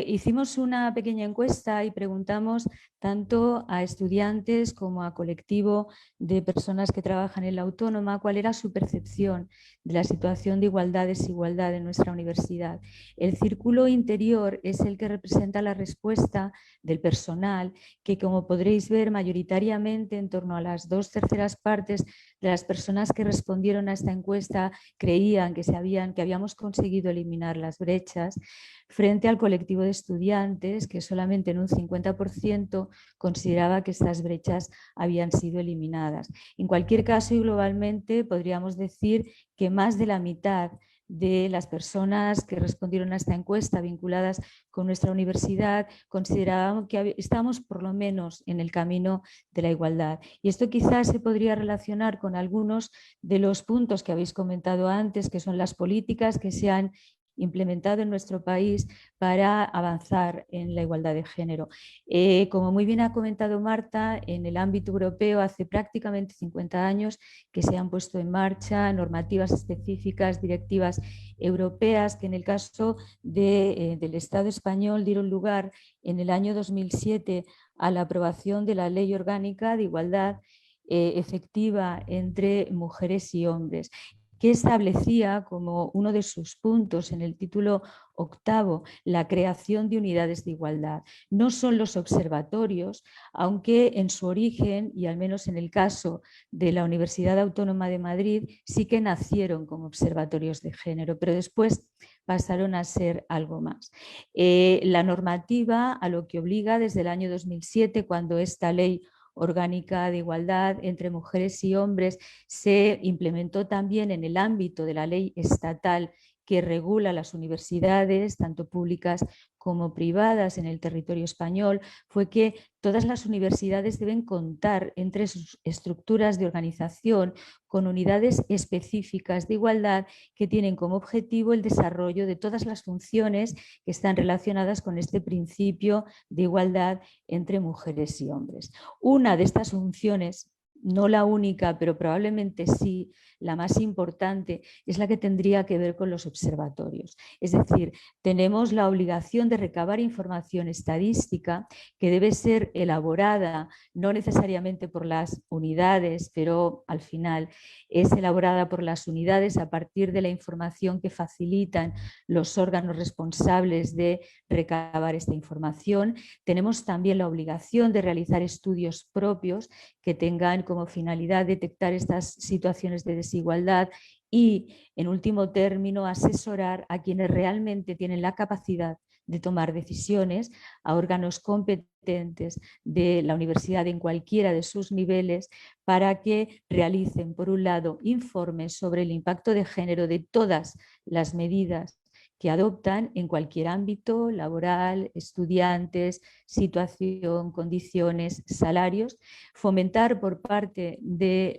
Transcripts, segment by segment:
Hicimos una pequeña encuesta y preguntamos tanto a estudiantes como a colectivo de personas que trabajan en la autónoma cuál era su percepción de la situación de igualdad-desigualdad en nuestra universidad. El círculo interior es el que representa la respuesta del personal, que como podréis ver mayoritariamente en torno a las 2/3 partes de las personas que respondieron a esta encuesta creían que habíamos conseguido eliminar las brechas, frente al colectivo de estudiantes, que solamente en un 50% consideraba que estas brechas habían sido eliminadas. En cualquier caso y globalmente podríamos decir que más de la mitad de las personas que respondieron a esta encuesta vinculadas con nuestra universidad consideraban que estamos por lo menos en el camino de la igualdad. Y esto quizás se podría relacionar con algunos de los puntos que habéis comentado antes, que son las políticas que se han implementado en nuestro país para avanzar en la igualdad de género. Como muy bien ha comentado Marta, en el ámbito europeo hace prácticamente 50 años que se han puesto en marcha normativas específicas, directivas europeas, que en el caso del Estado español dieron lugar en el año 2007 a la aprobación de la Ley Orgánica de Igualdad efectiva entre mujeres y hombres, que establecía como uno de sus puntos en el título 8 la creación de unidades de igualdad. No son los observatorios, aunque en su origen, y al menos en el caso de la Universidad Autónoma de Madrid, sí que nacieron como observatorios de género, pero después pasaron a ser algo más. La normativa a lo que obliga desde el año 2007, cuando esta ley orgánica de igualdad entre mujeres y hombres se implementó también en el ámbito de la ley estatal que regula las universidades, tanto públicas como privadas en el territorio español, fue que todas las universidades deben contar entre sus estructuras de organización con unidades específicas de igualdad que tienen como objetivo el desarrollo de todas las funciones que están relacionadas con este principio de igualdad entre mujeres y hombres. Una de estas funciones, no la única, pero probablemente sí, la más importante, es la que tendría que ver con los observatorios. Es decir, tenemos la obligación de recabar información estadística que debe ser elaborada no necesariamente por las unidades, pero al final es elaborada por las unidades a partir de la información que facilitan los órganos responsables de recabar esta información. Tenemos también la obligación de realizar estudios propios que tengan como finalidad detectar estas situaciones de desigualdad y, en último término, asesorar a quienes realmente tienen la capacidad de tomar decisiones, a órganos competentes de la universidad en cualquiera de sus niveles, para que realicen, por un lado, informes sobre el impacto de género de todas las medidas que adoptan en cualquier ámbito laboral, estudiantes, situación, condiciones, salarios, fomentar por parte de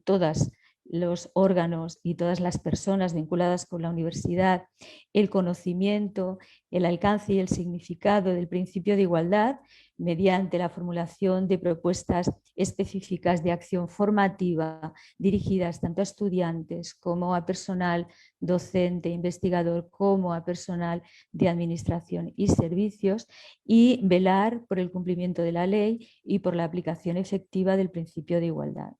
todas los órganos y todas las personas vinculadas con la universidad el conocimiento, el alcance y el significado del principio de igualdad mediante la formulación de propuestas específicas de acción formativa dirigidas tanto a estudiantes como a personal docente, investigador, como a personal de administración y servicios, y velar por el cumplimiento de la ley y por la aplicación efectiva del principio de igualdad.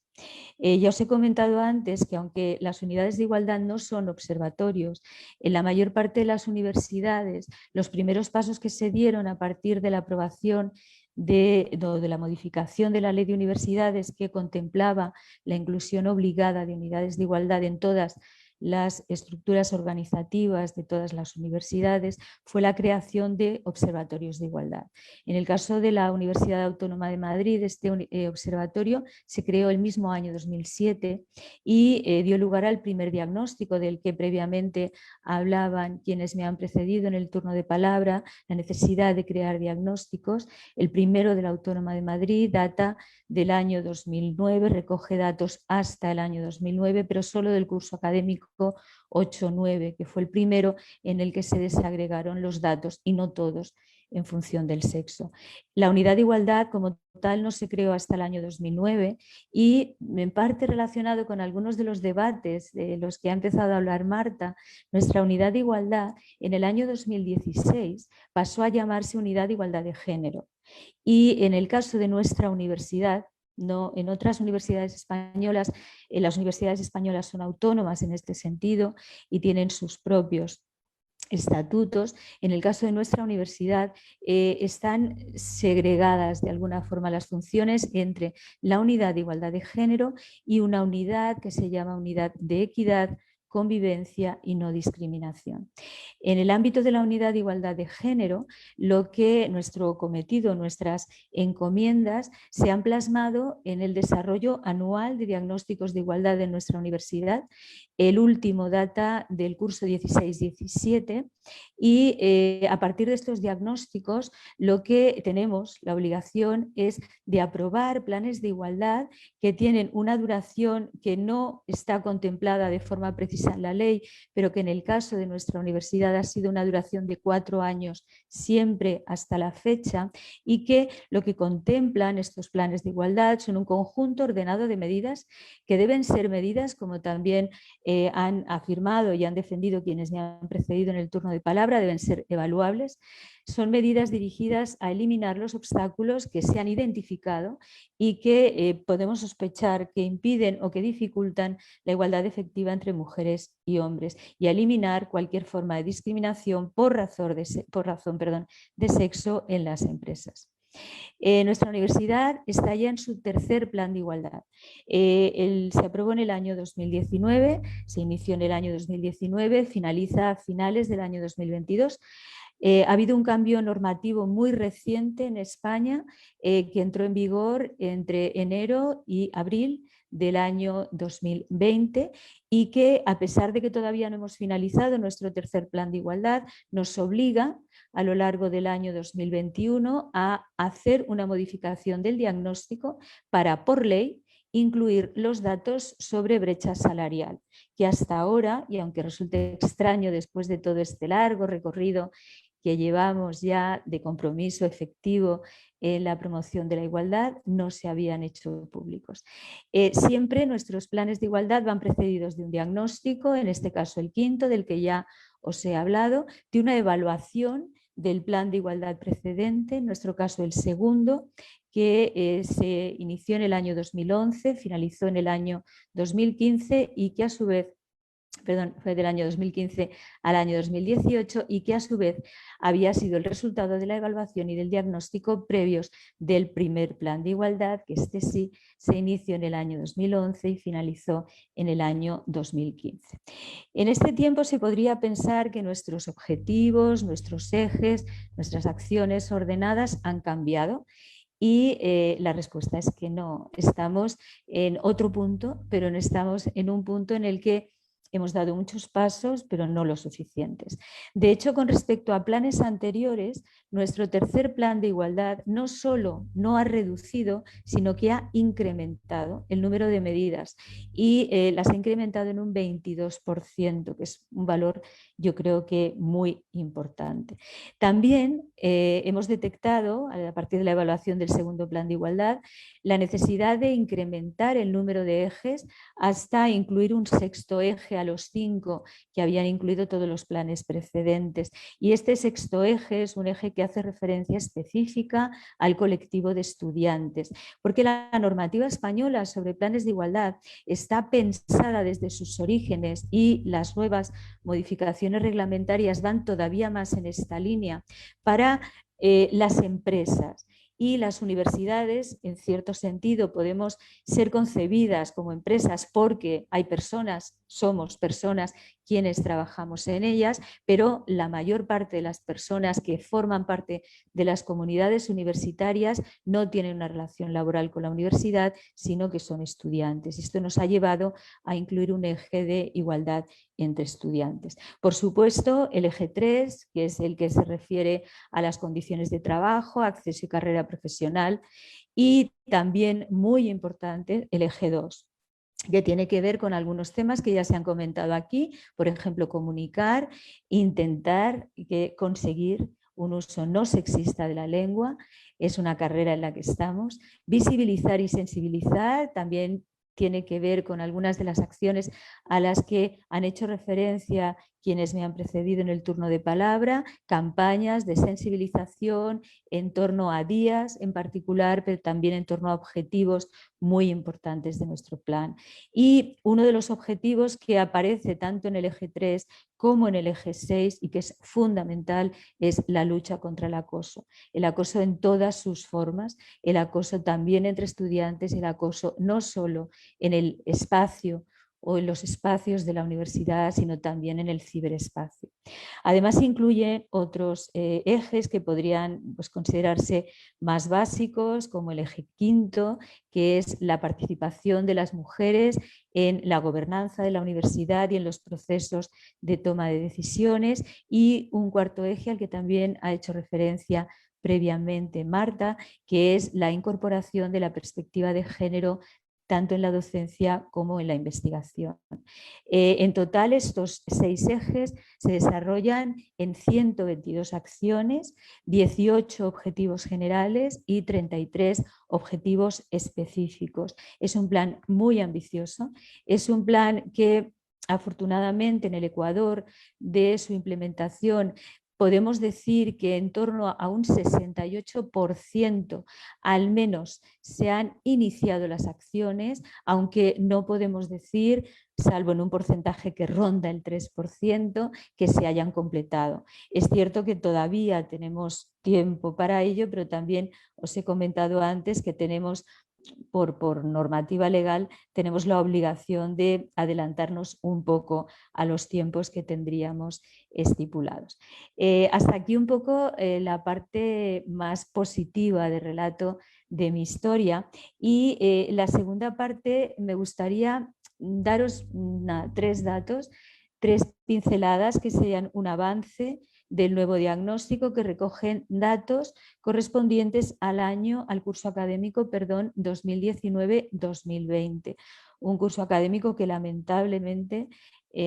Ya os he comentado antes que aunque las unidades de igualdad no son observatorios, en la mayor parte de las universidades los primeros pasos que se dieron a partir de la aprobación de la modificación de la ley de universidades que contemplaba la inclusión obligada de unidades de igualdad en todas las estructuras organizativas de todas las universidades fue la creación de observatorios de igualdad. En el caso de la Universidad Autónoma de Madrid, este observatorio se creó el mismo año 2007 y dio lugar al primer diagnóstico del que previamente hablaban quienes me han precedido en el turno de palabra, la necesidad de crear diagnósticos. El primero de la Autónoma de Madrid data del año 2009, recoge datos hasta el año 2009, pero solo del curso académico 8-9, que fue el primero en el que se desagregaron los datos y no todos en función del sexo. La unidad de igualdad como tal no se creó hasta el año 2009 y en parte relacionado con algunos de los debates de los que ha empezado a hablar Marta, nuestra unidad de igualdad en el año 2016 pasó a llamarse unidad de igualdad de género. Y en el caso de nuestra universidad, no, en otras universidades españolas, las universidades españolas son autónomas en este sentido y tienen sus propios estatutos. En el caso de nuestra universidad están segregadas de alguna forma las funciones entre la unidad de igualdad de género y una unidad que se llama unidad de equidad, convivencia y no discriminación. En el ámbito de la unidad de igualdad de género, lo que nuestro cometido, nuestras encomiendas, se han plasmado en el desarrollo anual de diagnósticos de igualdad de nuestra universidad. El último data del curso 16-17 y a partir de estos diagnósticos lo que tenemos la obligación es de aprobar planes de igualdad que tienen una duración que no está contemplada de forma precisa en la ley, pero que en el caso de nuestra universidad ha sido una duración de 4 años siempre hasta la fecha, y que lo que contemplan estos planes de igualdad son un conjunto ordenado de medidas que deben ser medidas, como también han afirmado y han defendido quienes me han precedido en el turno de palabra, deben ser evaluables. Son medidas dirigidas a eliminar los obstáculos que se han identificado y que podemos sospechar que impiden o que dificultan la igualdad efectiva entre mujeres y hombres, y a eliminar cualquier forma de discriminación por razón de sexo en las empresas. Nuestra universidad está ya en su tercer plan de igualdad. Se aprobó en el año 2019, se inició en el año 2019, finaliza a finales del año 2022. Ha habido un cambio normativo muy reciente en España que entró en vigor entre enero y abril del año 2020 y que, a pesar de que todavía no hemos finalizado nuestro tercer plan de igualdad, nos obliga a lo largo del año 2021 a hacer una modificación del diagnóstico para, por ley, incluir los datos sobre brecha salarial, que hasta ahora, y aunque resulte extraño después de todo este largo recorrido que llevamos ya de compromiso efectivo en la promoción de la igualdad, no se habían hecho públicos. Siempre nuestros planes de igualdad van precedidos de un diagnóstico, en este caso el quinto, del que ya os he hablado, de una evaluación del plan de igualdad precedente, en nuestro caso el segundo, que se inició en el año 2011, finalizó en el año 2015 y que a su vez fue del año 2015 al año 2018 y que a su vez había sido el resultado de la evaluación y del diagnóstico previos del primer plan de igualdad, que este sí se inició en el año 2011 y finalizó en el año 2015. En este tiempo se podría pensar que nuestros objetivos, nuestros ejes, nuestras acciones ordenadas han cambiado. Y la respuesta es que no, estamos en otro punto, pero no estamos en un punto en el que hemos dado muchos pasos, pero no los suficientes. De hecho, con respecto a planes anteriores, nuestro tercer plan de igualdad no solo no ha reducido, sino que ha incrementado el número de medidas y las ha incrementado en un 22%, que es un valor, yo creo que muy importante. También hemos detectado, a partir de la evaluación del segundo plan de igualdad, la necesidad de incrementar el número de ejes hasta incluir un sexto eje a los 5 que habían incluido todos los planes precedentes. Y este sexto eje es un eje que hace referencia específica al colectivo de estudiantes, porque la normativa española sobre planes de igualdad está pensada desde sus orígenes y las nuevas modificaciones reglamentarias van todavía más en esta línea para las empresas. Y las universidades, en cierto sentido, podemos ser concebidas como empresas porque hay personas somos personas quienes trabajamos en ellas, pero la mayor parte de las personas que forman parte de las comunidades universitarias no tienen una relación laboral con la universidad, sino que son estudiantes. Esto nos ha llevado a incluir un eje de igualdad entre estudiantes. Por supuesto, el eje 3, que es el que se refiere a las condiciones de trabajo, acceso y carrera profesional, y también muy importante el eje 2, que tiene que ver con algunos temas que ya se han comentado aquí, por ejemplo, comunicar, intentar conseguir un uso no sexista de la lengua, es una carrera en la que estamos, visibilizar y sensibilizar, también tiene que ver con algunas de las acciones a las que han hecho referencia quienes me han precedido en el turno de palabra, campañas de sensibilización en torno a días en particular, pero también en torno a objetivos muy importantes de nuestro plan. Y uno de los objetivos que aparece tanto en el eje 3 como en el eje 6 y que es fundamental es la lucha contra el acoso en todas sus formas, el acoso también entre estudiantes, el acoso no solo en el espacio o en los espacios de la universidad, sino también en el ciberespacio. Además, incluye otros ejes que podrían pues, considerarse más básicos, como el eje 5, que es la participación de las mujeres en la gobernanza de la universidad y en los procesos de toma de decisiones, y un cuarto eje al que también ha hecho referencia previamente Marta, que es la incorporación de la perspectiva de género tanto en la docencia como en la investigación. En total, estos 6 ejes se desarrollan en 122 acciones, 18 objetivos generales y 33 objetivos específicos. Es un plan muy ambicioso, es un plan que afortunadamente en el Ecuador de su implementación podemos decir que en torno a un 68% al menos se han iniciado las acciones, aunque no podemos decir, salvo en un porcentaje que ronda el 3%, que se hayan completado. Es cierto que todavía tenemos tiempo para ello, pero también os he comentado antes que tenemos por normativa legal, tenemos la obligación de adelantarnos un poco a los tiempos que tendríamos estipulados. Hasta aquí un poco la parte más positiva del relato de mi historia, y la segunda parte me gustaría daros 3 datos, 3 pinceladas que serían un avance del nuevo diagnóstico, que recogen datos correspondientes al curso académico 2019-2020. Un curso académico que lamentablemente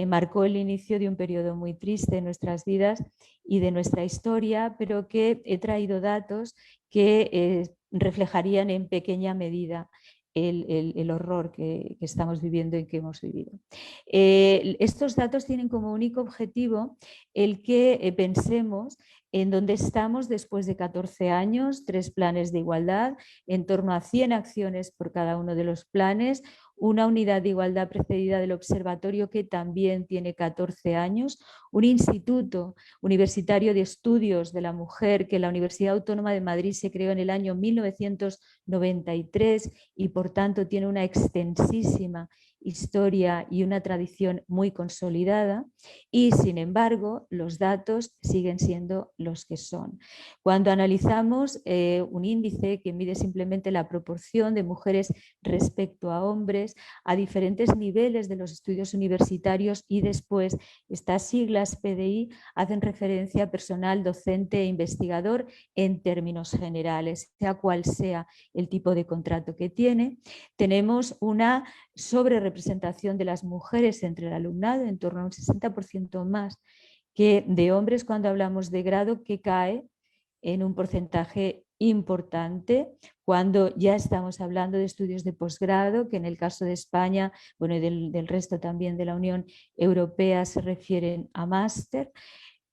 marcó el inicio de un periodo muy triste en nuestras vidas y de nuestra historia, pero que he traído datos que reflejarían en pequeña medida el horror que estamos viviendo y que hemos vivido. Estos datos tienen como único objetivo el que pensemos en dónde estamos después de 14 años, 3 planes de igualdad, en torno a 100 acciones por cada uno de los planes, una unidad de igualdad precedida del observatorio que también tiene 14 años, un instituto universitario de estudios de la mujer que en la Universidad Autónoma de Madrid se creó en el año 1993 y por tanto tiene una extensísima historia y una tradición muy consolidada, y sin embargo los datos siguen siendo los que son. Cuando analizamos un índice que mide simplemente la proporción de mujeres respecto a hombres a diferentes niveles de los estudios universitarios, y después estas siglas PDI hacen referencia a personal docente e investigador en términos generales, sea cual sea el tipo de contrato que tiene, tenemos una sobrerepresentación de las mujeres entre el alumnado, en torno a un 60% más que de hombres cuando hablamos de grado, que cae en un porcentaje importante cuando ya estamos hablando de estudios de posgrado, que en el caso de España, bueno, y del resto también de la Unión Europea, se refieren a máster.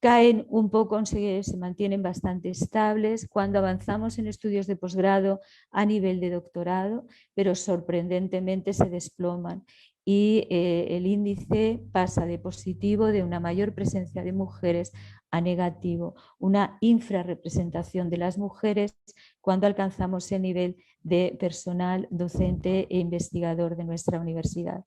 Caen un poco, se mantienen bastante estables cuando avanzamos en estudios de posgrado a nivel de doctorado, pero sorprendentemente se desploman, y el índice pasa de positivo, de una mayor presencia de mujeres, a negativo, una infrarrepresentación de las mujeres cuando alcanzamos el nivel de personal docente e investigador de nuestra universidad.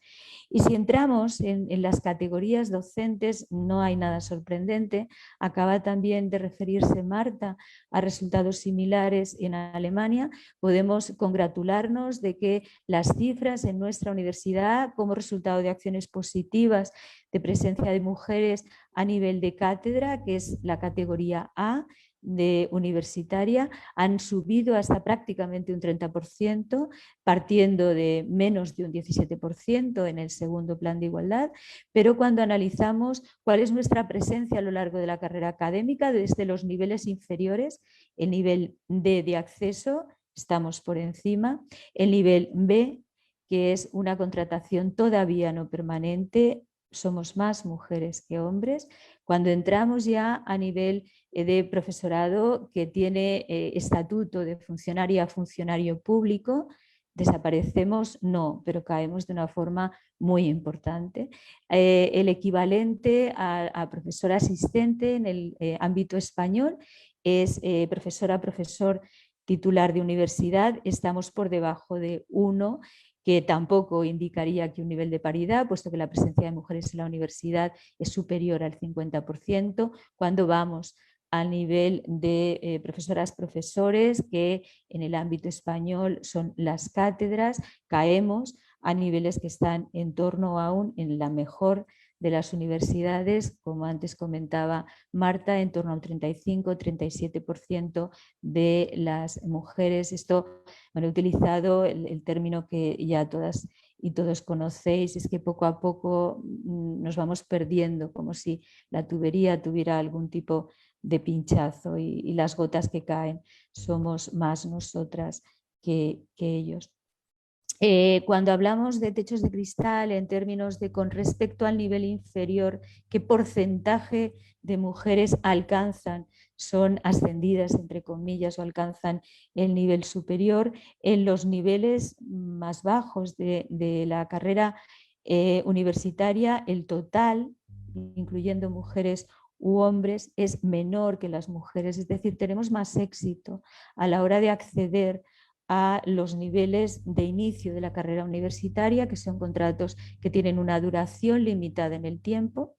Y si entramos en las categorías docentes, no hay nada sorprendente. Acaba también de referirse Marta a resultados similares en Alemania. Podemos congratularnos de que las cifras en nuestra universidad, como resultado de acciones positivas de presencia de mujeres a nivel de cátedra, que es la categoría A, de universitaria, han subido hasta prácticamente un 30%, partiendo de menos de un 17% en el segundo plan de igualdad, pero cuando analizamos cuál es nuestra presencia a lo largo de la carrera académica, desde los niveles inferiores, el nivel D de acceso, estamos por encima, el nivel B, que es una contratación todavía no permanente, somos más mujeres que hombres. Cuando entramos ya a nivel de profesorado que tiene estatuto de funcionaria a funcionario público, desaparecemos, no, pero caemos de una forma muy importante. El equivalente a profesor asistente en el ámbito español es profesor titular de universidad, estamos por debajo de 1, que tampoco indicaría que un nivel de paridad, puesto que la presencia de mujeres en la universidad es superior al 50%, cuando vamos al nivel de profesoras, profesores, que en el ámbito español son las cátedras, caemos a niveles que están en torno aún en la mejor de las universidades, como antes comentaba Marta, en torno al 35-37% de las mujeres. Esto, bueno, he utilizado el término que ya todas y todos conocéis, es que poco a poco nos vamos perdiendo, como si la tubería tuviera algún tipo de pinchazo y las gotas que caen somos más nosotras que ellos. Cuando hablamos de techos de cristal en términos de con respecto al nivel inferior, qué porcentaje de mujeres alcanzan, son ascendidas entre comillas o alcanzan el nivel superior, en los niveles más bajos de la carrera universitaria, el total, incluyendo mujeres u hombres, es menor que las mujeres, es decir, tenemos más éxito a la hora de acceder a los niveles de inicio de la carrera universitaria, que son contratos que tienen una duración limitada en el tiempo.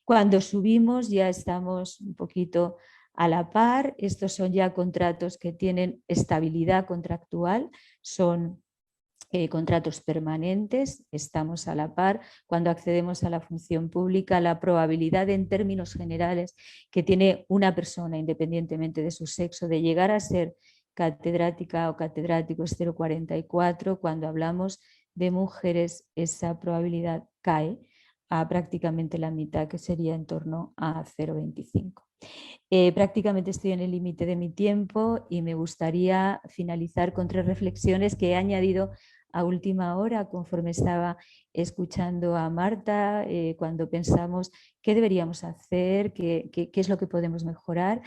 Cuando subimos ya estamos un poquito a la par. Estos son ya contratos que tienen estabilidad contractual, son contratos permanentes, estamos a la par. Cuando accedemos a la función pública, la probabilidad en términos generales que tiene una persona, independientemente de su sexo, de llegar a ser catedrática o catedrático es 0,44. Cuando hablamos de mujeres, esa probabilidad cae a prácticamente la mitad, que sería en torno a 0,25. Prácticamente estoy en el límite de mi tiempo y me gustaría finalizar con 3 reflexiones que he añadido a última hora conforme estaba escuchando a Marta, cuando pensamos qué deberíamos hacer, qué es lo que podemos mejorar.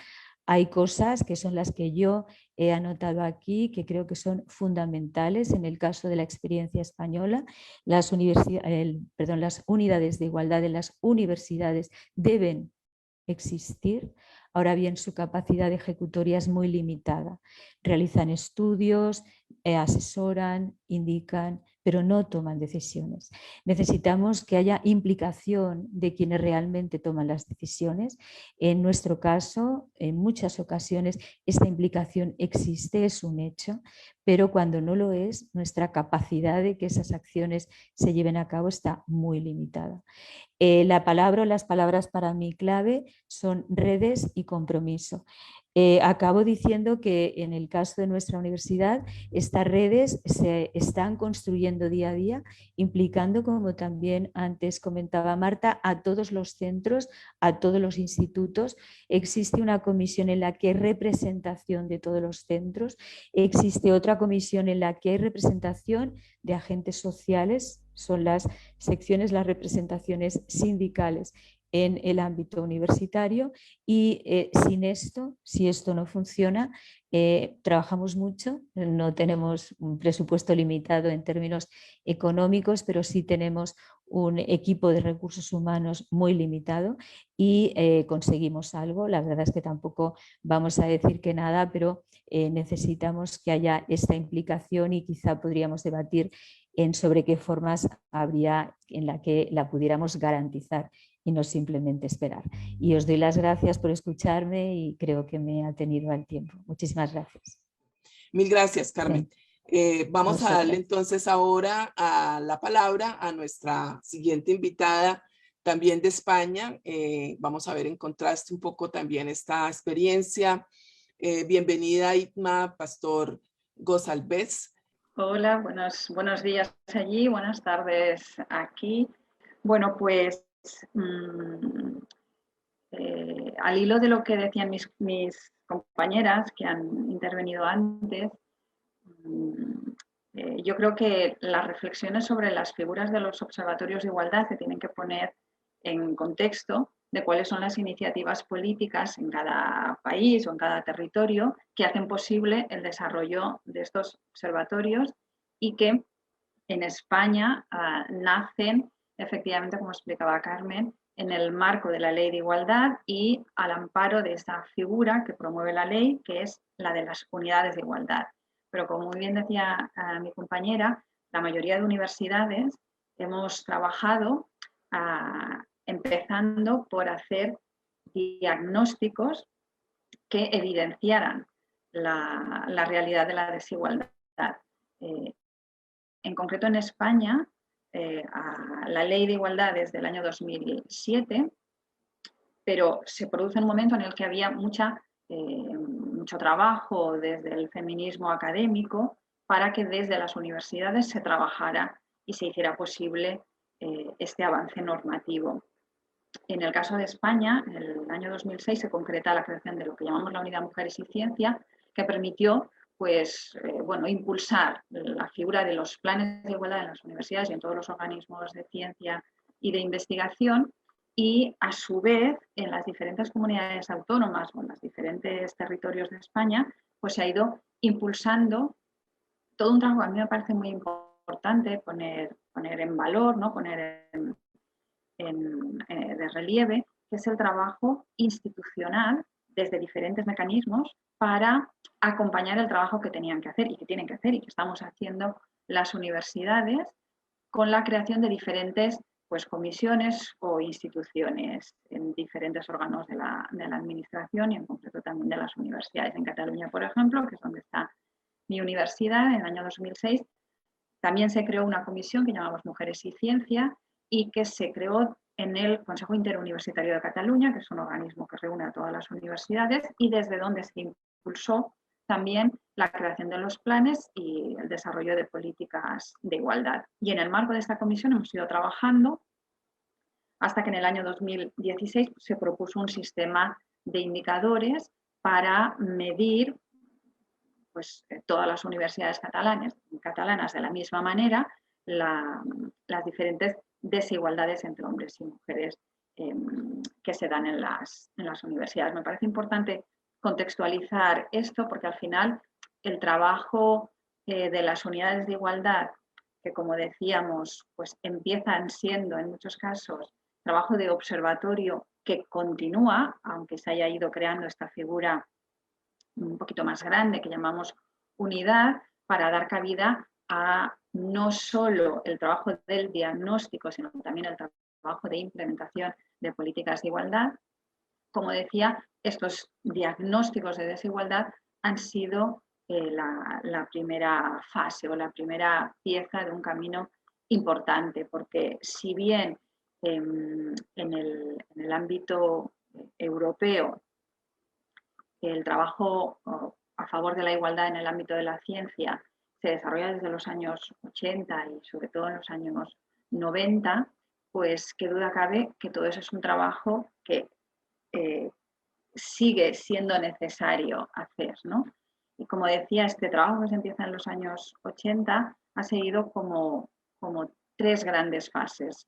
Hay cosas que son las que yo he anotado aquí, que creo que son fundamentales en el caso de la experiencia española. Las unidades de igualdad en las universidades deben existir. Ahora bien, su capacidad de ejecutoria es muy limitada. Realizan estudios, asesoran, indican, pero no toman decisiones. Necesitamos que haya implicación de quienes realmente toman las decisiones. En nuestro caso, en muchas ocasiones, esta implicación existe, es un hecho, pero cuando no lo es, nuestra capacidad de que esas acciones se lleven a cabo está muy limitada. La palabra o las palabras para mí clave son redes y compromiso. Acabo diciendo que en el caso de nuestra universidad, estas redes se están construyendo día a día, implicando, como también antes comentaba Marta, a todos los centros, a todos los institutos. Existe una comisión en la que hay representación de todos los centros, existe otra comisión en la que hay representación de agentes sociales, son las secciones, las representaciones sindicales en el ámbito universitario y sin esto, si esto no funciona, trabajamos mucho, no tenemos un presupuesto limitado en términos económicos, pero sí tenemos un equipo de recursos humanos muy limitado y conseguimos algo. La verdad es que tampoco vamos a decir que nada, pero necesitamos que haya esta implicación y quizá podríamos debatir en sobre qué formas habría en la que la pudiéramos garantizar y no simplemente esperar. Y os doy las gracias por escucharme y creo que me ha tenido al tiempo. Muchísimas gracias. Mil gracias, Carmen. Vamos a darle entonces ahora la palabra a nuestra siguiente invitada, también de España. Vamos a ver en contraste un poco también esta experiencia. Bienvenida, Itma Pastor González. Hola, buenos días allí, buenas tardes aquí. Bueno, pues al hilo de lo que decían mis compañeras que han intervenido antes, yo creo que las reflexiones sobre las figuras de los observatorios de igualdad se tienen que poner en contexto de cuáles son las iniciativas políticas en cada país o en cada territorio que hacen posible el desarrollo de estos observatorios y que en España nacen, efectivamente, como explicaba Carmen, en el marco de la Ley de Igualdad y al amparo de esa figura que promueve la ley, que es la de las unidades de igualdad. Pero como muy bien decía mi compañera, la mayoría de universidades hemos trabajado empezando por hacer diagnósticos que evidenciaran la realidad de la desigualdad. En concreto en España, la Ley de Igualdad es del año 2007, pero se produce un momento en el que había mucho trabajo desde el feminismo académico para que desde las universidades se trabajara y se hiciera posible este avance normativo. En el caso de España, en el año 2006 se concreta la creación de lo que llamamos la Unidad Mujeres y Ciencia, que permitió impulsar la figura de los planes de igualdad en las universidades y en todos los organismos de ciencia y de investigación, y a su vez en las diferentes comunidades autónomas o en los diferentes territorios de España, pues se ha ido impulsando todo un trabajo. A mí me parece muy importante poner en valor, ¿no? Poner de relieve, que es el trabajo institucional desde diferentes mecanismos para acompañar el trabajo que tenían que hacer y que tienen que hacer y que estamos haciendo las universidades con la creación de diferentes comisiones o instituciones en diferentes órganos de la administración y en concreto también de las universidades. En Cataluña, por ejemplo, que es donde está mi universidad, en el año 2006, también se creó una comisión que llamamos Mujeres y Ciencia y que se creó en el Consejo Interuniversitario de Cataluña, que es un organismo que reúne a todas las universidades y desde donde se impulsó también la creación de los planes y el desarrollo de políticas de igualdad. Y en el marco de esta comisión hemos ido trabajando hasta que en el año 2016 se propuso un sistema de indicadores para medir todas las universidades catalanas de la misma manera las diferentes desigualdades entre hombres y mujeres que se dan en las universidades. Me parece importante contextualizar esto porque al final el trabajo de las unidades de igualdad, que como decíamos, pues empiezan siendo en muchos casos trabajo de observatorio que continúa, aunque se haya ido creando esta figura un poquito más grande que llamamos unidad, para dar cabida a no solo el trabajo del diagnóstico, sino también el trabajo de implementación de políticas de igualdad. Como decía, estos diagnósticos de desigualdad han sido la primera fase o la primera pieza de un camino importante, porque si bien en el ámbito europeo el trabajo a favor de la igualdad en el ámbito de la ciencia se desarrolla desde los años 80 y sobre todo en los años 90, pues qué duda cabe que todo eso es un trabajo que sigue siendo necesario hacer, ¿no? Y como decía, este trabajo que se empieza en los años 80 ha seguido como tres grandes fases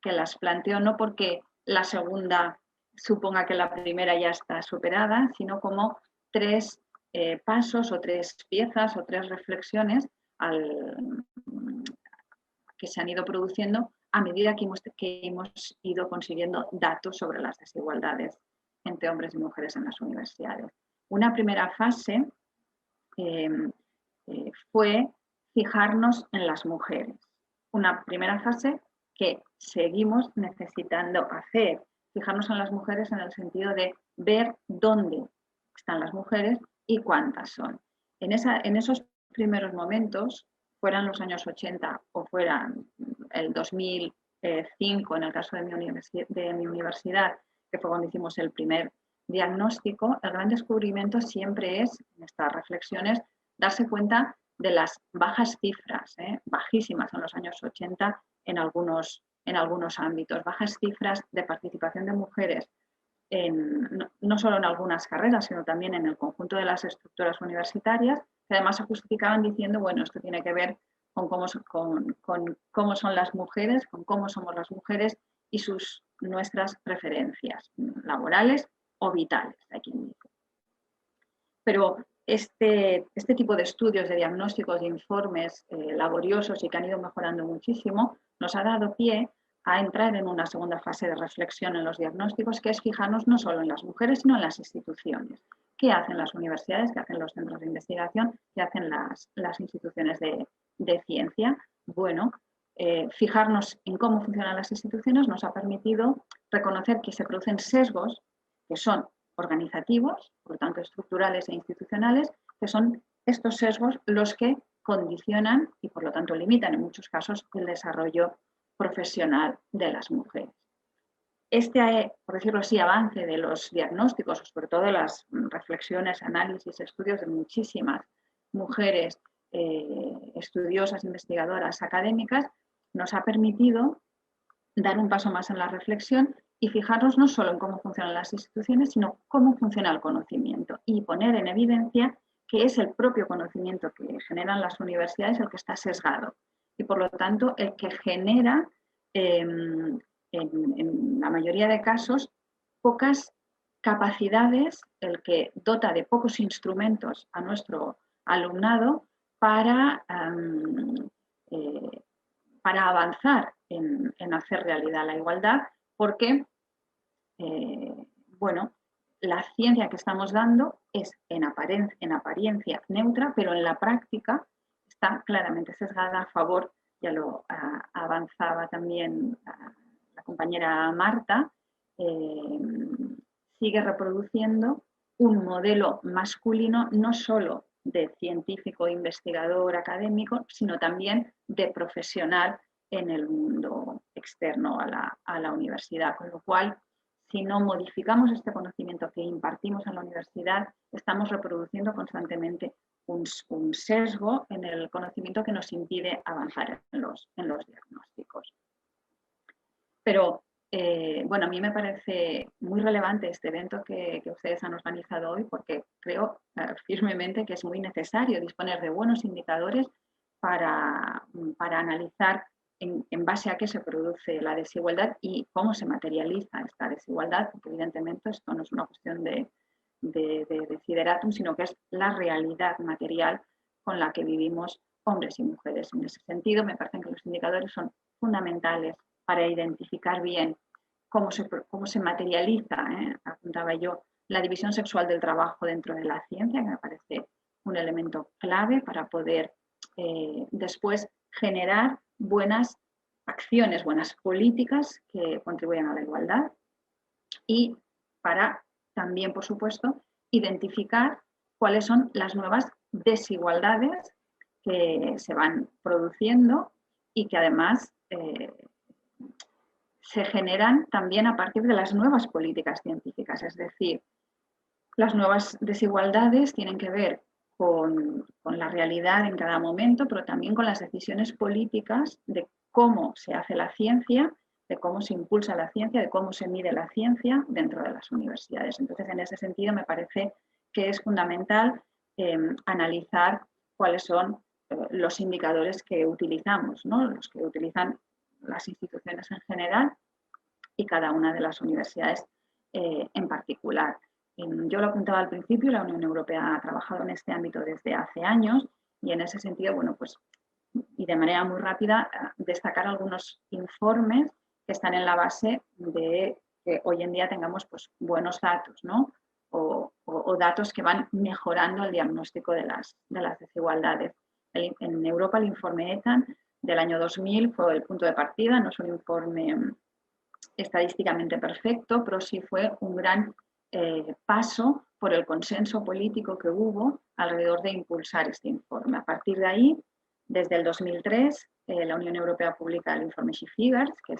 que las planteo no porque la segunda suponga que la primera ya está superada, sino como 3 pasos o 3 piezas o 3 reflexiones que se han ido produciendo a medida que hemos ido consiguiendo datos sobre las desigualdades entre hombres y mujeres en las universidades. Una primera fase fue fijarnos en las mujeres. Una primera fase que seguimos necesitando hacer, fijarnos en las mujeres en el sentido de ver dónde están las mujeres y cuántas son. En esos primeros momentos, fueran los años 80 o fueran el 2005, en el caso de mi universidad, que fue cuando hicimos el primer diagnóstico, el gran descubrimiento siempre es, en estas reflexiones, darse cuenta de las bajas cifras, bajísimas en los años 80 en algunos ámbitos, bajas cifras de participación de mujeres, no solo en algunas carreras, sino también en el conjunto de las estructuras universitarias, que además se justificaban diciendo, bueno, esto tiene que ver con cómo son las mujeres, con cómo somos las mujeres y nuestras preferencias laborales o vitales, hay quien dice. Pero este tipo de estudios, de diagnósticos, de informes laboriosos y que han ido mejorando muchísimo, nos ha dado pie a entrar en una segunda fase de reflexión en los diagnósticos, que es fijarnos no solo en las mujeres, sino en las instituciones. ¿Qué hacen las universidades? ¿Qué hacen los centros de investigación? ¿Qué hacen las instituciones de ciencia? Bueno, fijarnos en cómo funcionan las instituciones nos ha permitido reconocer que se producen sesgos que son organizativos, por lo tanto estructurales e institucionales, que son estos sesgos los que condicionan y por lo tanto limitan en muchos casos el desarrollo profesional de las mujeres. Por decirlo así, avance de los diagnósticos, sobre todo de las reflexiones, análisis, estudios de muchísimas mujeres estudiosas, investigadoras, académicas, nos ha permitido dar un paso más en la reflexión y fijarnos no solo en cómo funcionan las instituciones, sino cómo funciona el conocimiento y poner en evidencia que es el propio conocimiento que generan las universidades el que está sesgado y por lo tanto el que genera en la mayoría de casos pocas capacidades, el que dota de pocos instrumentos a nuestro alumnado para avanzar en hacer realidad la igualdad, porque bueno, la ciencia que estamos dando es en apariencia neutra, pero en la práctica está claramente sesgada a favor, ya lo avanzaba también la compañera Marta, sigue reproduciendo un modelo masculino no solo de científico, investigador, académico, sino también de profesional en el mundo externo a la universidad, con lo cual si no modificamos este conocimiento que impartimos en la universidad, estamos reproduciendo constantemente un sesgo en el conocimiento que nos impide avanzar en los diagnósticos. Pero, bueno, a mí me parece muy relevante este evento que ustedes han organizado hoy porque creo firmemente que es muy necesario disponer de buenos indicadores para analizar en base a qué se produce la desigualdad y cómo se materializa esta desigualdad, porque evidentemente esto no es una cuestión de desideratum, sino que es la realidad material con la que vivimos hombres y mujeres. En ese sentido, me parece que los indicadores son fundamentales para identificar bien cómo se materializa, apuntaba yo, la división sexual del trabajo dentro de la ciencia, que me parece un elemento clave para poder después generar buenas acciones, buenas políticas que contribuyan a la igualdad y para también, por supuesto, identificar cuáles son las nuevas desigualdades que se van produciendo y que además se generan también a partir de las nuevas políticas científicas. Es decir, las nuevas desigualdades tienen que ver con la realidad en cada momento, pero también con las decisiones políticas de cómo se hace la ciencia, de cómo se impulsa la ciencia, de cómo se mide la ciencia dentro de las universidades. Entonces, en ese sentido, me parece que es fundamental analizar cuáles son los indicadores que utilizamos, ¿no? Los que utilizan las instituciones en general y cada una de las universidades en particular. Yo lo apuntaba al principio, la Unión Europea ha trabajado en este ámbito desde hace años y en ese sentido, bueno, pues, y de manera muy rápida, destacar algunos informes que están en la base de que hoy en día tengamos pues, buenos datos, ¿no? O datos que van mejorando el diagnóstico de las desigualdades. En Europa el informe ETAN del año 2000 fue el punto de partida, no es un informe estadísticamente perfecto, pero sí fue un gran paso por el consenso político que hubo alrededor de impulsar este informe. A partir de ahí, desde el 2003, la Unión Europea publica el informe She-Figures, que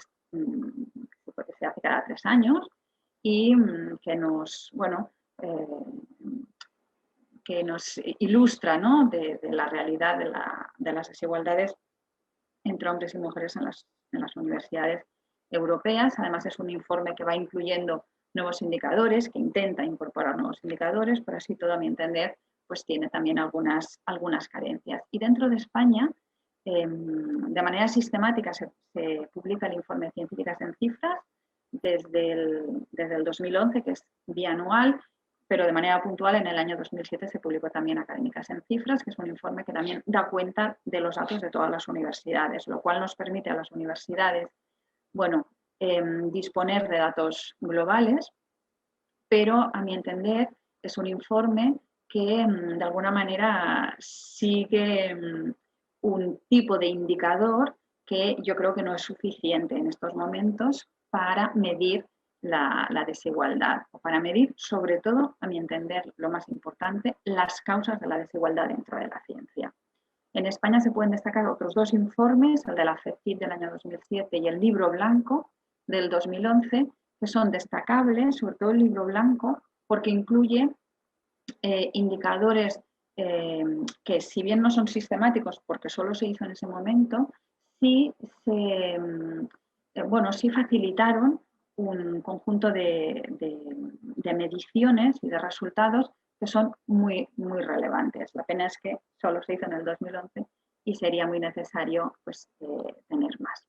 se hace cada 3 años, y que nos, bueno, que nos ilustra, ¿no?, de la realidad de las desigualdades entre hombres y mujeres en las universidades europeas. Además, es un informe que va incluyendo nuevos indicadores, que intenta incorporar nuevos indicadores, pero así todo, a mi entender, pues tiene también algunas carencias. Y dentro de España, de manera sistemática se publica el informe Científicas en Cifras desde el 2011, que es bianual, pero de manera puntual en el año 2007 se publicó también Académicas en Cifras, que es un informe que también da cuenta de los datos de todas las universidades, lo cual nos permite a las universidades, bueno, disponer de datos globales, pero a mi entender es un informe que de alguna manera sigue un tipo de indicador que yo creo que no es suficiente en estos momentos para medir la desigualdad, o para medir, sobre todo, a mi entender, lo más importante, las causas de la desigualdad dentro de la ciencia. En España se pueden destacar otros 2 informes, el de la FECIT del año 2007 y el Libro Blanco del 2011, que son destacables, sobre todo el Libro Blanco, porque incluye indicadores que, si bien no son sistemáticos porque solo se hizo en ese momento, sí facilitaron un conjunto de mediciones y de resultados que son muy, muy relevantes. La pena es que solo se hizo en el 2011 y sería muy necesario pues, tener más.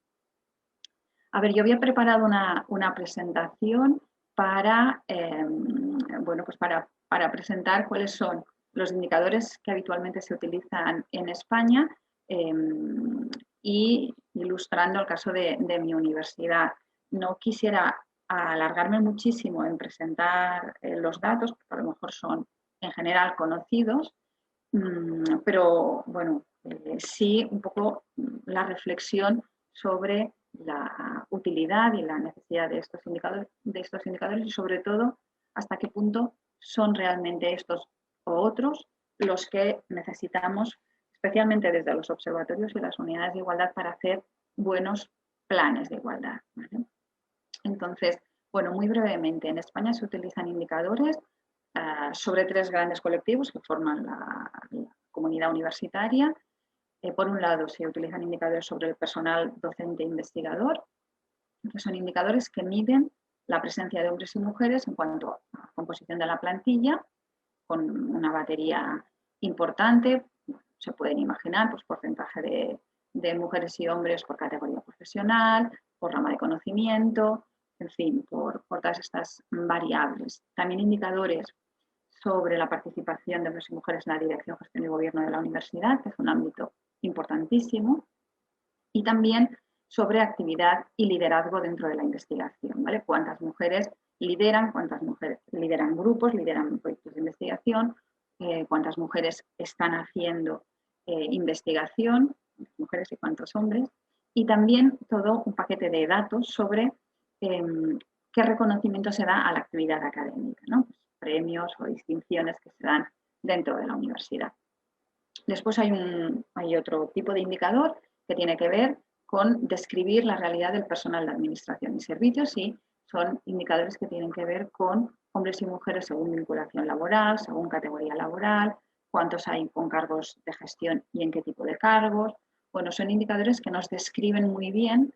A ver, yo había preparado una presentación para, para presentar cuáles son los indicadores que habitualmente se utilizan en España y ilustrando el caso de mi universidad. No quisiera alargarme muchísimo en presentar los datos, porque a lo mejor son en general conocidos, pero bueno, sí un poco la reflexión sobre la utilidad y la necesidad de estos indicadores y sobre todo hasta qué punto son realmente estos o otros los que necesitamos, especialmente desde los observatorios y las unidades de igualdad, para hacer buenos planes de igualdad, ¿vale? Entonces, bueno, muy brevemente, en España se utilizan indicadores sobre 3 grandes colectivos que forman la comunidad universitaria. Por un lado, se utilizan indicadores sobre el personal docente e investigador, que son indicadores que miden la presencia de hombres y mujeres en cuanto a composición de la plantilla, con una batería importante. Se pueden imaginar pues, porcentaje de mujeres y hombres por categoría profesional, por rama de conocimiento, en fin, por todas estas variables. También indicadores sobre la participación de hombres y mujeres en la dirección, gestión y gobierno de la universidad, que es un ámbito importantísimo, y también sobre actividad y liderazgo dentro de la investigación, ¿vale? Cuántas mujeres lideran, cuántas mujeres lideran grupos, lideran proyectos de investigación, cuántas mujeres están haciendo investigación, mujeres y cuántos hombres, y también todo un paquete de datos sobre qué reconocimiento se da a la actividad académica, ¿no? Pues premios o distinciones que se dan dentro de la universidad. Después hay otro tipo de indicador que tiene que ver con describir la realidad del personal de administración y servicios, y son indicadores que tienen que ver con hombres y mujeres según vinculación laboral, según categoría laboral, cuántos hay con cargos de gestión y en qué tipo de cargos. Bueno, son indicadores que nos describen muy bien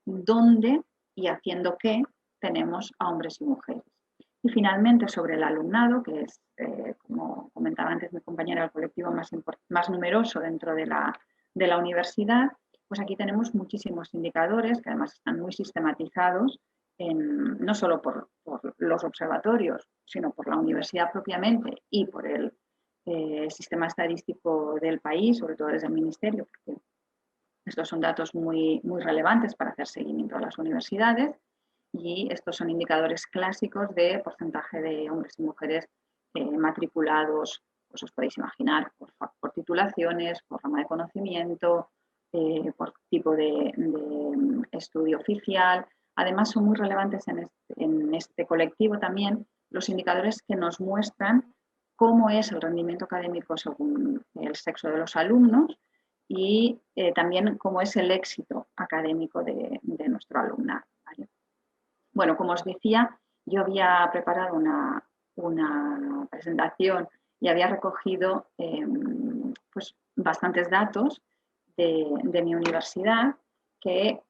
dónde y haciendo qué tenemos a hombres y mujeres. Y finalmente, sobre el alumnado, que es, como comentaba antes mi compañera, el colectivo más numeroso dentro de la universidad, pues aquí tenemos muchísimos indicadores que además están muy sistematizados no solo por los observatorios, sino por la universidad propiamente y por el sistema estadístico del país, sobre todo desde el ministerio, porque estos son datos muy relevantes para hacer seguimiento a las universidades, y estos son indicadores clásicos de porcentaje de hombres y mujeres matriculados, pues os podéis imaginar, por titulaciones, por rama de conocimiento, por tipo de estudio oficial. Además, son muy relevantes en este colectivo también los indicadores que nos muestran cómo es el rendimiento académico según el sexo de los alumnos y también cómo es el éxito académico de nuestro alumnado, ¿vale? Bueno, como os decía, yo había preparado una presentación y había recogido pues, bastantes datos de mi universidad que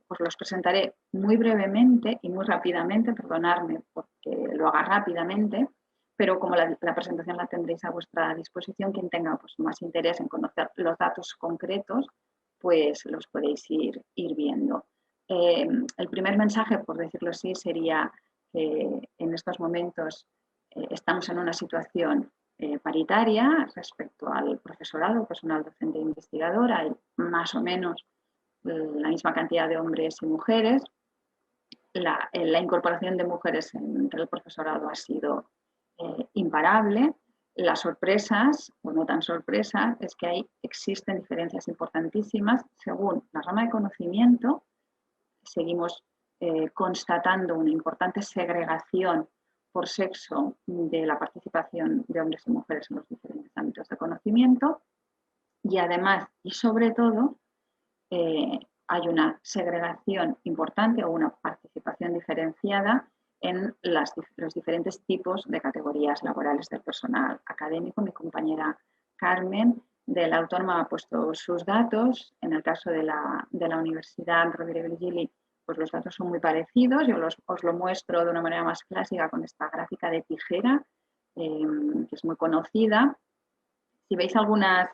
pues los presentaré muy brevemente y muy rápidamente, perdonadme porque lo haga rápidamente, pero como la presentación la tendréis a vuestra disposición, quien tenga pues, más interés en conocer los datos concretos, pues los podéis ir viendo. El primer mensaje, por decirlo así, sería que en estos momentos estamos en una situación paritaria respecto al profesorado, personal docente e investigador. Hay más o menos la misma cantidad de hombres y mujeres. La incorporación de mujeres entre el profesorado ha sido imparable. Las sorpresas, o no tan sorpresas, es que existen diferencias importantísimas según la rama de conocimiento. Seguimos constatando una importante segregación por sexo de la participación de hombres y mujeres en los diferentes ámbitos de conocimiento, y además y sobre todo hay una segregación importante o una participación diferenciada en los diferentes tipos de categorías laborales del personal académico. Mi compañera Carmen de la Autónoma ha puesto sus datos. En el caso de la Universidad Rovira i Virgili, pues los datos son muy parecidos. Yo os lo muestro de una manera más clásica con esta gráfica de tijera, que es muy conocida. Si veis algunas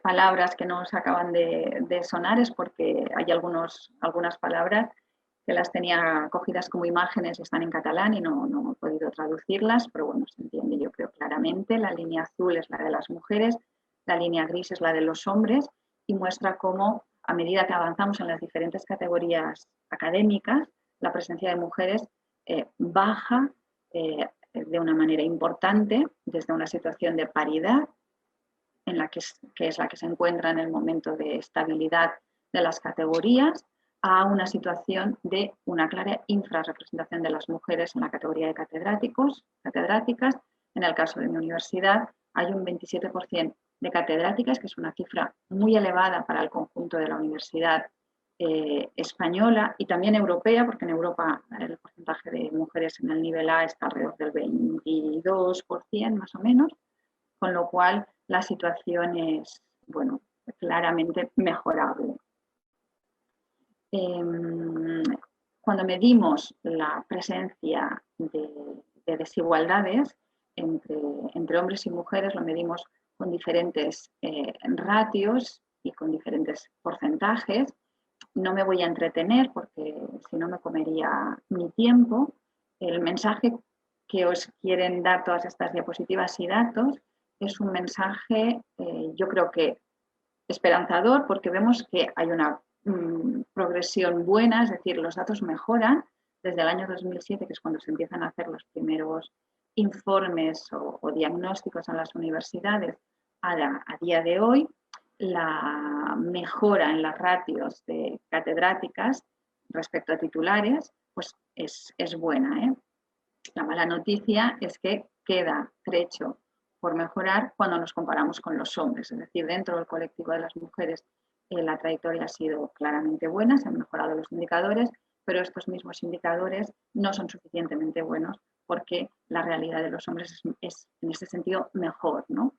palabras que no os acaban de sonar, es porque hay algunas palabras que las tenía cogidas como imágenes y están en catalán y no he podido traducirlas, pero bueno, se entiende yo creo claramente. La línea azul es la de las mujeres, la línea gris es la de los hombres, y muestra cómo a medida que avanzamos en las diferentes categorías académicas, la presencia de mujeres baja de una manera importante desde una situación de paridad, en la que es la que se encuentra en el momento de estabilidad de las categorías, a una situación de una clara infrarrepresentación de las mujeres en la categoría de catedráticas. En el caso de mi universidad hay un 27% de catedráticas, que es una cifra muy elevada para el conjunto de la universidad española y también europea, porque en Europa el porcentaje de mujeres en el nivel A está alrededor del 22% más o menos, con lo cual la situación es, bueno, claramente mejorable. Cuando medimos la presencia de desigualdades entre hombres y mujeres, lo medimos con diferentes ratios y con diferentes porcentajes. No me voy a entretener porque si no me comería mi tiempo. El mensaje que os quieren dar todas estas diapositivas y datos es un mensaje, yo creo que esperanzador, porque vemos que hay una progresión buena, es decir, los datos mejoran desde el año 2007, que es cuando se empiezan a hacer los primeros informes o diagnósticos en las universidades, a día de hoy. La mejora en las ratios de catedráticas respecto a titulares pues es buena, ¿eh? La mala noticia es que queda trecho por mejorar cuando nos comparamos con los hombres, es decir, dentro del colectivo de las mujeres la trayectoria ha sido claramente buena, se han mejorado los indicadores, pero estos mismos indicadores no son suficientemente buenos porque la realidad de los hombres es en ese sentido mejor, ¿no?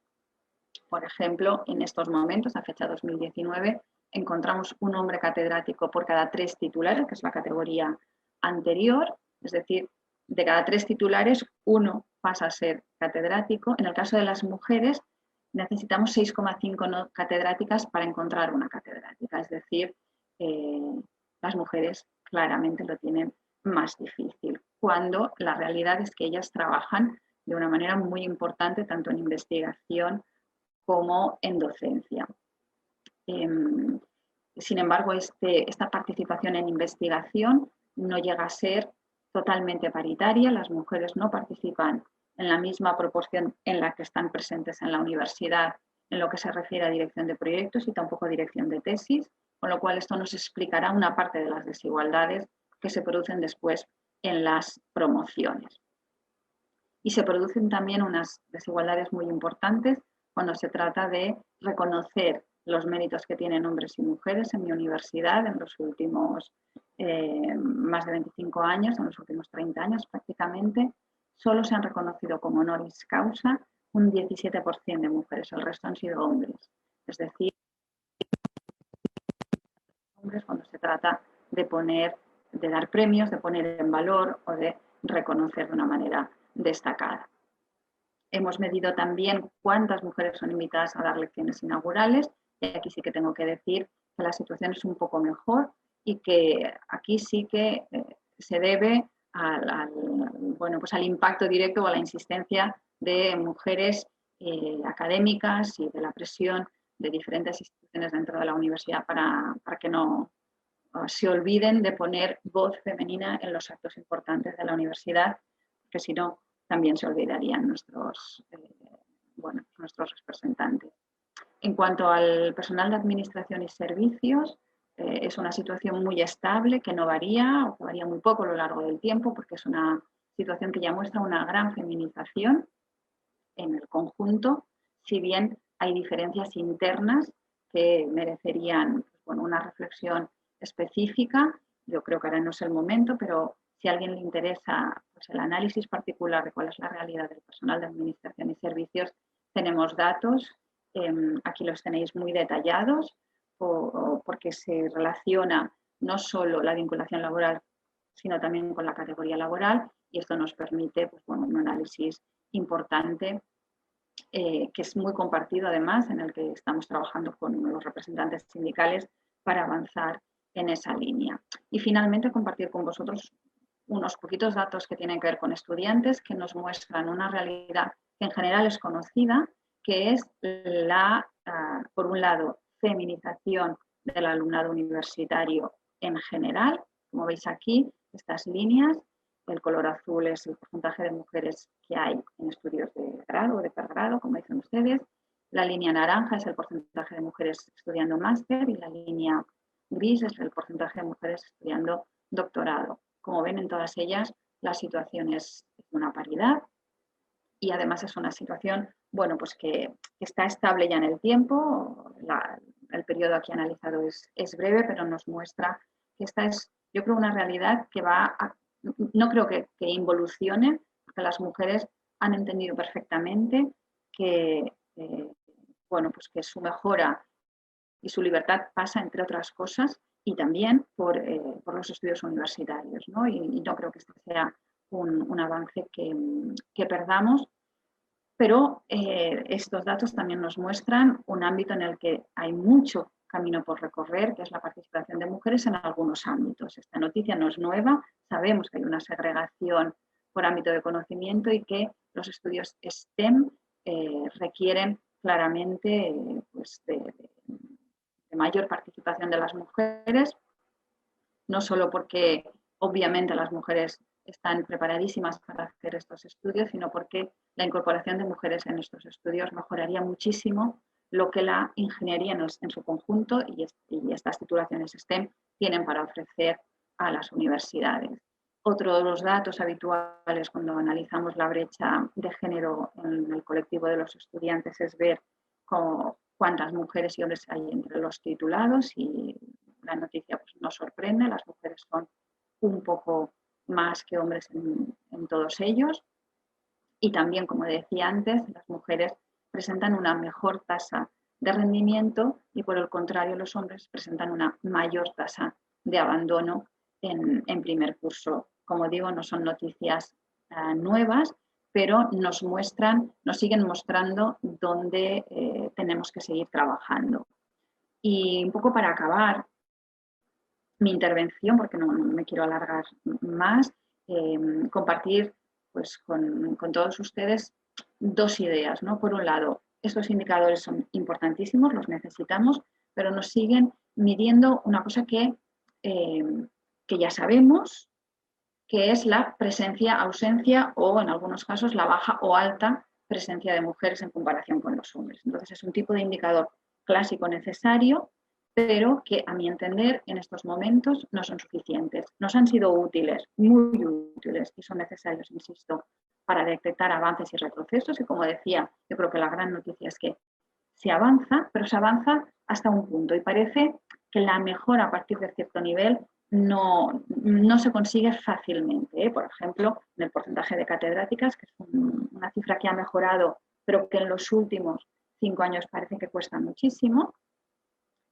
Por ejemplo, en estos momentos, a fecha 2019, encontramos un hombre catedrático por cada 3 titulares, que es la categoría anterior, es decir, de cada 3 titulares, 1 pasa a ser catedrático. En el caso de las mujeres, necesitamos 6,5 catedráticas para encontrar una catedrática, es decir, las mujeres claramente lo tienen más difícil, cuando la realidad es que ellas trabajan de una manera muy importante tanto en investigación como en docencia. Sin embargo, esta participación en investigación no llega a ser totalmente paritaria. Las mujeres no participan en la misma proporción en la que están presentes en la universidad en lo que se refiere a dirección de proyectos y tampoco a dirección de tesis, con lo cual esto nos explicará una parte de las desigualdades que se producen después en las promociones. Y se producen también unas desigualdades muy importantes cuando se trata de reconocer los méritos que tienen hombres y mujeres en mi universidad en los últimos más de 25 años, en los últimos 30 años prácticamente. Solo se han reconocido como honoris causa un 17% de mujeres, el resto han sido hombres. Es decir, hombres cuando se trata de dar premios, de poner en valor o de reconocer de una manera destacada. Hemos medido también cuántas mujeres son invitadas a dar lecciones inaugurales y aquí sí que tengo que decir que la situación es un poco mejor y que aquí sí que se debe al impacto directo o a la insistencia de mujeres académicas y de la presión de diferentes instituciones dentro de la universidad para que no se olviden de poner voz femenina en los actos importantes de la universidad, que si no también se olvidarían nuestros representantes. En cuanto al personal de administración y servicios, es una situación muy estable que no varía o que varía muy poco a lo largo del tiempo porque es una situación que ya muestra una gran feminización en el conjunto, si bien hay diferencias internas que merecerían una reflexión específica. Yo creo que ahora no es el momento, pero si a alguien le interesa el análisis particular de cuál es la realidad del personal de administración y servicios, tenemos datos, aquí los tenéis muy detallados, porque se relaciona no solo la vinculación laboral, sino también con la categoría laboral, y esto nos permite un análisis importante que es muy compartido además, en el que estamos trabajando con los representantes sindicales para avanzar en esa línea. Y finalmente compartir con vosotros unos poquitos datos que tienen que ver con estudiantes que nos muestran una realidad que en general es conocida, que es por un lado, feminización del alumnado universitario en general. Como veis aquí, estas líneas, el color azul es el porcentaje de mujeres que hay en estudios de grado o de pregrado, como dicen ustedes. La línea naranja es el porcentaje de mujeres estudiando máster y la línea gris es el porcentaje de mujeres estudiando doctorado. Como ven, en todas ellas la situación es una paridad y además es una situación que está estable ya en el tiempo. El periodo aquí analizado es breve, pero nos muestra que esta es, yo creo, una realidad que no creo que involucione, porque las mujeres han entendido perfectamente que su mejora y su libertad pasa, entre otras cosas, y también por los estudios universitarios, ¿no? Y no creo que este sea un avance que perdamos, pero estos datos también nos muestran un ámbito en el que hay mucho camino por recorrer, que es la participación de mujeres en algunos ámbitos. Esta noticia no es nueva, sabemos que hay una segregación por ámbito de conocimiento y que los estudios STEM requieren claramente de mayor participación de las mujeres, no solo porque obviamente las mujeres están preparadísimas para hacer estos estudios, sino porque la incorporación de mujeres en estos estudios mejoraría muchísimo lo que la ingeniería en su conjunto y estas titulaciones STEM tienen para ofrecer a las universidades. Otro de los datos habituales cuando analizamos la brecha de género en el colectivo de los estudiantes es ver cuántas mujeres y hombres hay entre los titulados, y la noticia nos sorprende, las mujeres son un poco más que hombres en todos ellos. Y también, como decía antes, las mujeres presentan una mejor tasa de rendimiento y, por el contrario, los hombres presentan una mayor tasa de abandono en primer curso. Como digo, no son noticias nuevas, pero nos siguen mostrando dónde tenemos que seguir trabajando. Y un poco para acabar, mi intervención, porque no me quiero alargar más, compartir pues, con todos ustedes dos ideas, ¿no? Por un lado, estos indicadores son importantísimos, los necesitamos, pero nos siguen midiendo una cosa que ya sabemos, que es la presencia, ausencia o en algunos casos la baja o alta presencia de mujeres en comparación con los hombres. Entonces es un tipo de indicador clásico necesario, pero que a mi entender en estos momentos no son suficientes. Nos han sido útiles, muy útiles, y son necesarios, insisto, para detectar avances y retrocesos. Y como decía, yo creo que la gran noticia es que se avanza, pero se avanza hasta un punto. Y parece que la mejora a partir de cierto nivel no se consigue fácilmente. Por ejemplo, en el porcentaje de catedráticas, que es una cifra que ha mejorado, pero que en los últimos 5 años parece que cuesta muchísimo.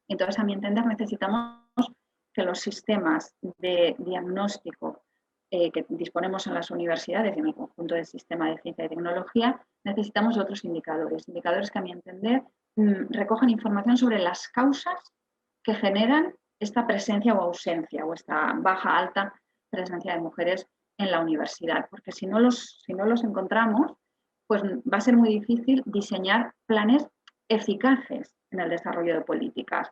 Entonces, a mi entender, necesitamos que los sistemas de diagnóstico que disponemos en las universidades y en el conjunto del sistema de ciencia y tecnología, necesitamos otros indicadores. Indicadores que, a mi entender, recojan información sobre las causas que generan esta presencia o ausencia o esta baja alta presencia de mujeres en la universidad. Porque si no los encontramos, pues va a ser muy difícil diseñar planes eficaces en el desarrollo de políticas.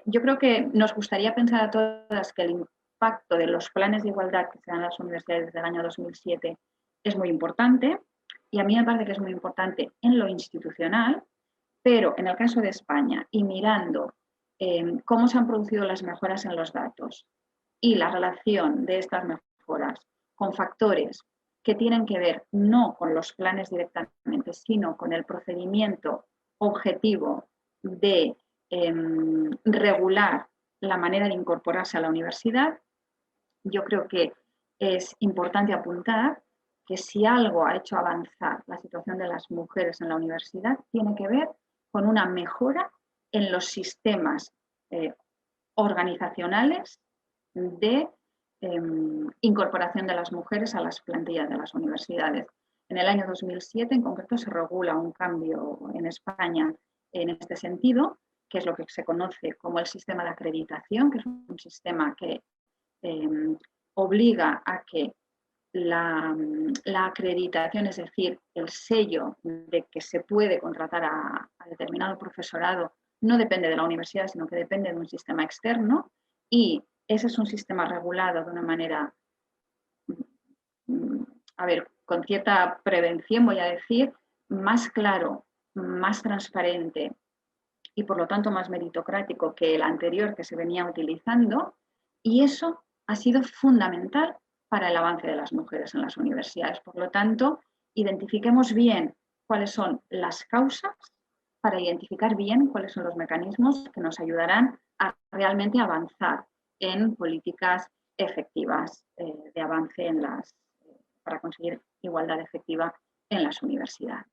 Yo creo que nos gustaría pensar a todas que el impacto de los planes de igualdad que se dan en las universidades desde el año 2007 es muy importante, y a mí me parece que es muy importante en lo institucional, pero en el caso de España, y mirando cómo se han producido las mejoras en los datos y la relación de estas mejoras con factores que tienen que ver no con los planes directamente, sino con el procedimiento objetivo de regular la manera de incorporarse a la universidad, yo creo que es importante apuntar que si algo ha hecho avanzar la situación de las mujeres en la universidad, tiene que ver con una mejora en los sistemas organizacionales de incorporación de las mujeres a las plantillas de las universidades. En el año 2007, en concreto, se regula un cambio en España en este sentido, que es lo que se conoce como el sistema de acreditación, que es un sistema que obliga a que la acreditación, es decir, el sello de que se puede contratar a determinado profesorado, no depende de la universidad, sino que depende de un sistema externo, y ese es un sistema regulado de una manera, con cierta prevención, voy a decir, más claro, más transparente y por lo tanto más meritocrático que el anterior que se venía utilizando, y eso ha sido fundamental para el avance de las mujeres en las universidades. Por lo tanto, identifiquemos bien cuáles son las causas para identificar bien cuáles son los mecanismos que nos ayudarán a realmente avanzar en políticas efectivas de avance para conseguir igualdad efectiva en las universidades.